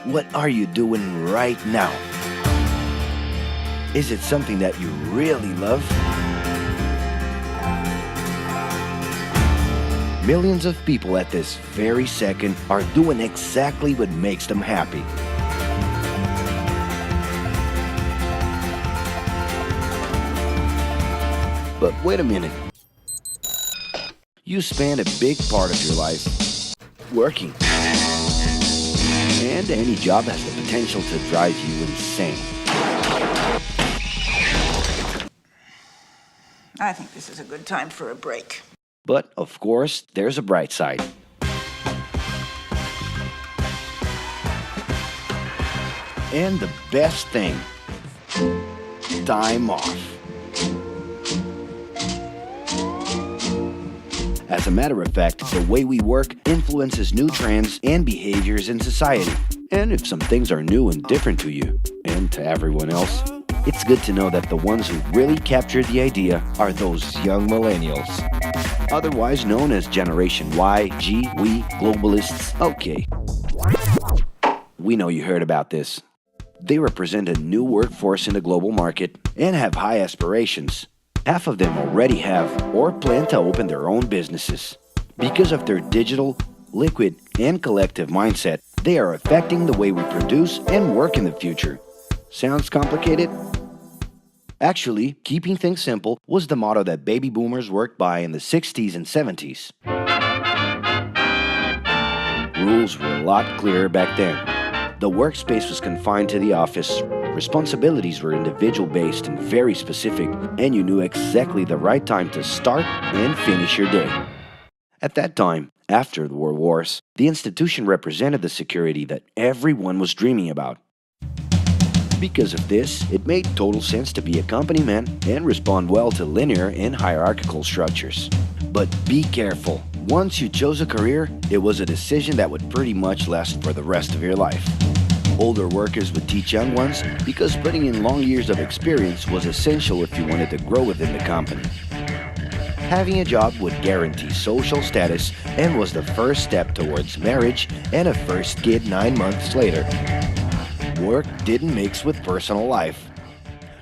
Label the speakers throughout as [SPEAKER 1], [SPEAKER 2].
[SPEAKER 1] What are you doing right now? Is it something that you really love? Millions of people at this very second are doing exactly what makes them happy. But wait a minute. You spend a big part of your life working. And any job has the potential to drive you insane.
[SPEAKER 2] I think this is a good time for a break.
[SPEAKER 1] But, of course, there's a bright side. And the best thing, time off. As a matter of fact, the way we work influences new trends and behaviors in society. And if some things are new and different to you, and to everyone else, it's good to know that the ones who really captured the idea are those young millennials. Otherwise known as Generation Y, G, we, globalists. Okay. We know you heard about this. They represent a new workforce in the global market and have high aspirations. Half of them already have or plan to open their own businesses. Because of their digital, liquid, and collective mindset, they are affecting the way we produce and work in the future. Sounds complicated? Actually, keeping things simple was the motto that baby boomers worked by in the 60s and 70s. Rules were a lot clearer back then. The workspace was confined to the office. Responsibilities were individual-based and very specific, and you knew exactly the right time to start and finish your day. At that time, after the World Wars, the institution represented the security that everyone was dreaming about. Because of this, it made total sense to be a company man and respond well to linear and hierarchical structures. But be careful. Once you chose a career, it was a decision that would pretty much last for the rest of your life. Older workers would teach young ones because putting in long years of experience was essential if you wanted to grow within the company. Having a job would guarantee social status and was the first step towards marriage and a first kid 9 months later. Work didn't mix with personal life.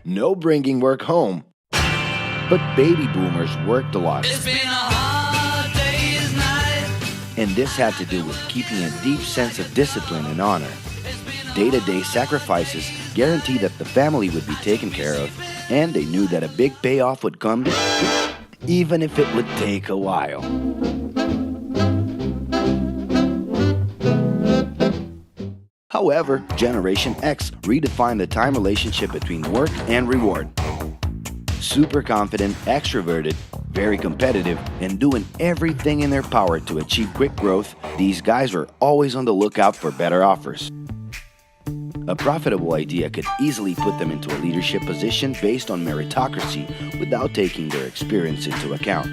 [SPEAKER 1] No bringing work home. But baby boomers worked a lot.
[SPEAKER 3] It's been a hard day's night.
[SPEAKER 1] And this had to do with keeping a deep sense of discipline and honor. Day-to-day sacrifices guaranteed that the family would be taken care of, and they knew that a big payoff would come, even if it would take a while. However, Generation X redefined the time relationship between work and reward. Super confident, extroverted, very competitive, and doing everything in their power to achieve quick growth, these guys were always on the lookout for better offers. A profitable idea could easily put them into a leadership position based on meritocracy without taking their experience into account.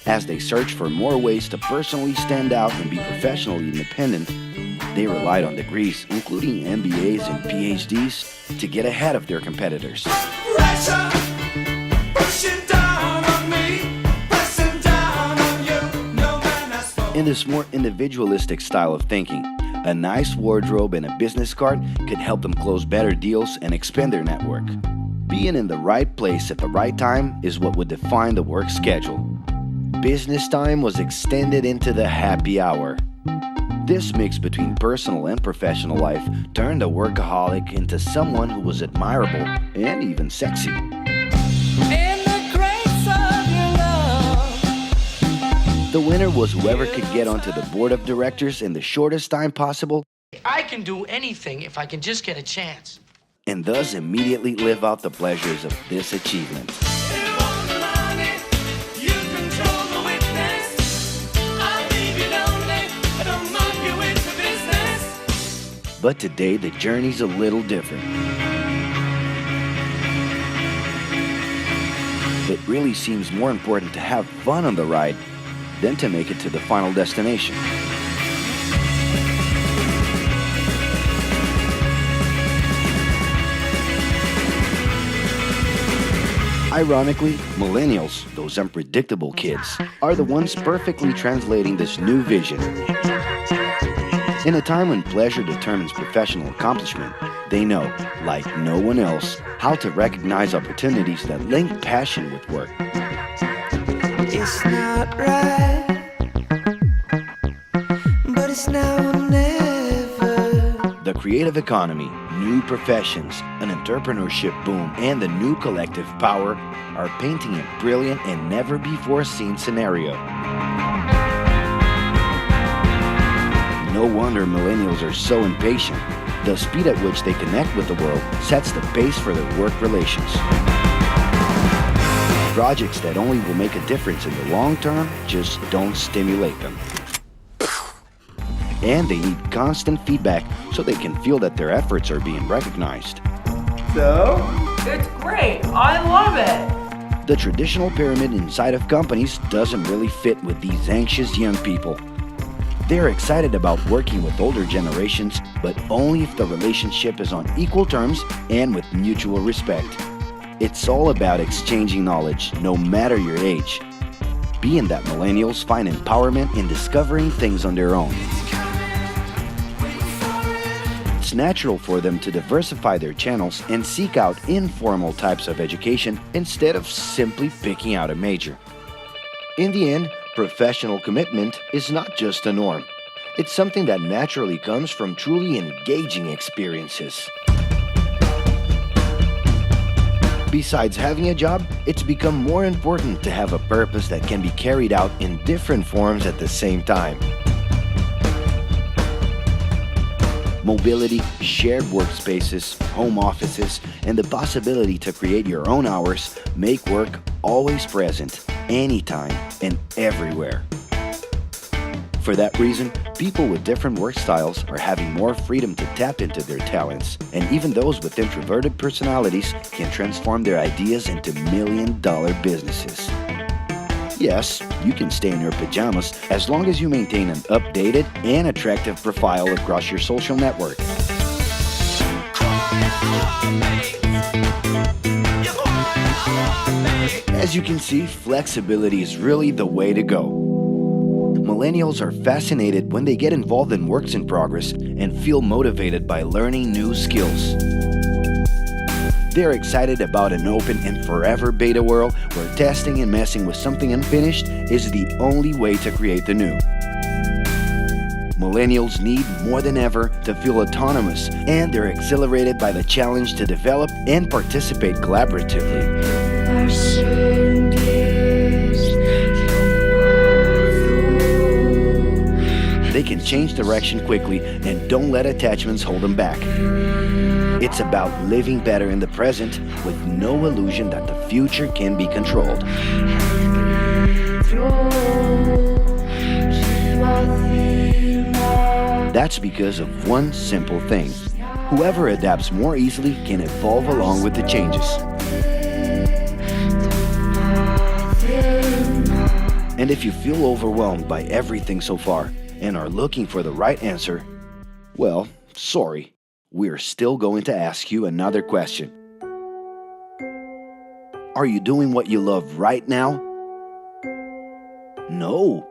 [SPEAKER 1] As they searched for more ways to personally stand out and be professionally independent, they relied on degrees, including MBAs and PhDs, to get ahead of their competitors.
[SPEAKER 3] Pressure, pushing down on me, pressing down on you. No man has spoken.
[SPEAKER 1] In this more individualistic style of thinking, a nice wardrobe and a business card could help them close better deals and expand their network. Being in the right place at the right time is what would define the work schedule. Business time was extended into the happy hour. This mix between personal and professional life turned a workaholic into someone who was admirable and even sexy.
[SPEAKER 3] In the grace of your love.
[SPEAKER 1] The winner was whoever could get onto the board of directors in the shortest time possible
[SPEAKER 4] I can do anything if I can just get a chance.
[SPEAKER 1] and thus immediately live out the pleasures of this achievement.
[SPEAKER 3] You want the money, you control the witness. I'll leave you lonely, don't move you into business.
[SPEAKER 1] But today, the journey's a little different. It really seems more important to have fun on the ride than to make it to the final destination. Ironically, millennials, those unpredictable kids, are the ones perfectly translating this new vision. In a time when pleasure determines professional accomplishment, they know, like no one else, how to recognize opportunities that link passion with work.
[SPEAKER 3] It's not right, but it's now or never.
[SPEAKER 1] The creative economy, new professions, an entrepreneurship boom, and the new collective power are painting a brilliant and never-before-seen scenario. No wonder millennials are so impatient. The speed at which they connect with the world sets the pace for their work relations. Projects that only will make a difference in the long term just don't stimulate them. And they need constant feedback so they can feel that their efforts are being recognized.
[SPEAKER 5] So?
[SPEAKER 6] It's great. I love it.
[SPEAKER 1] The traditional pyramid inside of companies doesn't really fit with these anxious young people. They're excited about working with older generations, but only if the relationship is on equal terms and with mutual respect. It's all about exchanging knowledge, no matter your age. Being that millennials find empowerment in discovering things on their own. It's natural for them to diversify their channels and seek out informal types of education instead of simply picking out a major. In the end, professional commitment is not just a norm. It's something that naturally comes from truly engaging experiences. Besides having a job, it's become more important to have a purpose that can be carried out in different forms at the same time. Mobility, shared workspaces, home offices, and the possibility to create your own hours make work always present, anytime and everywhere. For that reason, people with different work styles are having more freedom to tap into their talents, and even those with introverted personalities can transform their ideas into million-dollar businesses. Yes, you can stay in your pajamas as long as you maintain an updated and attractive profile across your social network. As you can see, flexibility is really the way to go. Millennials are fascinated when they get involved in works in progress and feel motivated by learning new skills. They're excited about an open and forever beta world where testing and messing with something unfinished is the only way to create the new. Millennials need more than ever to feel autonomous, and they're exhilarated by the challenge to develop and participate collaboratively. They can change direction quickly and don't let attachments hold them back. It's about living better in the present with no illusion that the future can be controlled. That's because of one simple thing. Whoever adapts more easily can evolve along with the changes. And if you feel overwhelmed by everything so far and are looking for the right answer, well, sorry. We're still going to ask you another question. Are you doing what you love right now? No.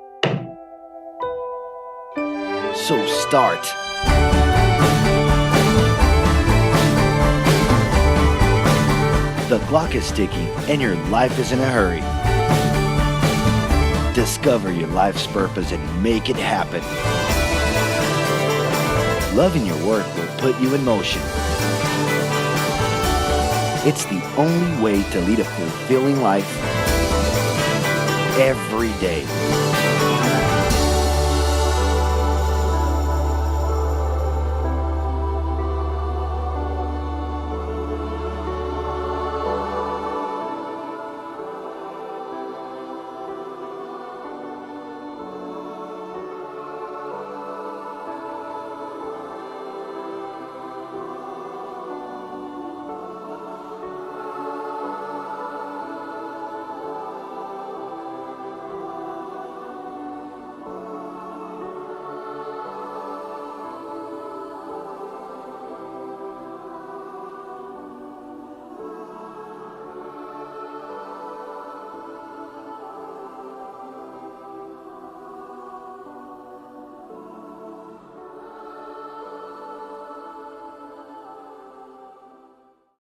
[SPEAKER 1] So start. The clock is ticking and your life is in a hurry. Discover your life's purpose and make it happen. Loving your work will put you in motion. It's the only way to lead a fulfilling life every day.